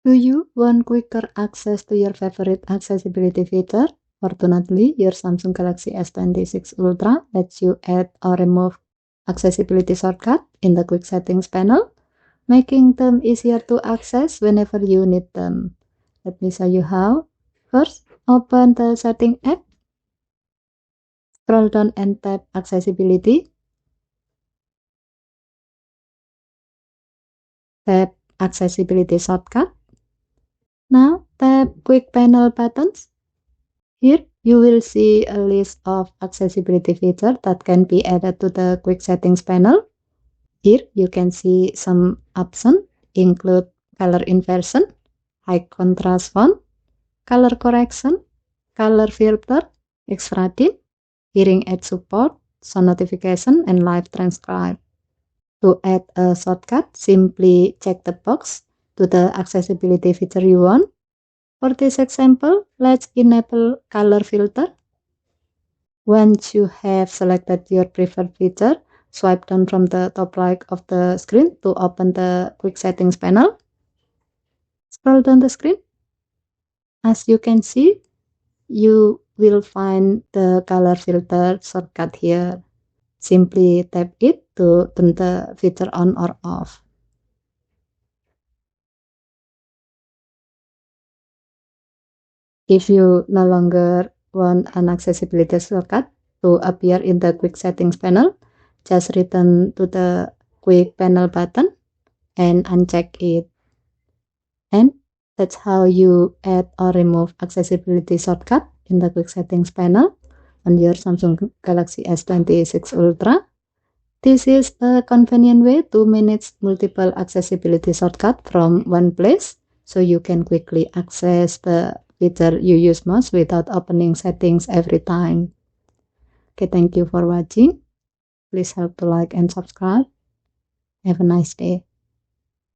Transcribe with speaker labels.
Speaker 1: Do you want quicker access to your favorite accessibility feature? Fortunately, your Samsung Galaxy S26 Ultra lets you add or remove accessibility shortcut in the quick settings panel, making them easier to access whenever you need them. Let me show you how. First, open the setting app, scroll down and tap accessibility. Tap accessibility shortcut. Now tap quick panel buttons. Here you will see a list of accessibility features that can be added to the quick settings panel. Here you can see some options include color inversion, high contrast font, color correction, color filter, extra dim, hearing aid support, sound notification, and live transcribe. To add a shortcut, simply check the box to the accessibility feature you want. For this example, let's enable color filter. Once you have selected your preferred feature, swipe down from the top right of the screen to open the quick settings panel. Scroll down the screen. As you can see, you will find the color filter shortcut here. Simply tap it to turn the feature on or off. If you no longer want an accessibility shortcut to appear in the quick settings panel, just return to the quick panel button and uncheck it. And that's how you add or remove accessibility shortcut in the quick settings panel on your Samsung Galaxy S26 Ultra. This is a convenient way to manage multiple accessibility shortcuts from one place, so you can quickly access the feature you use most without opening settings every time. Okay, thank you for watching. Please help to like and subscribe. Have a nice day.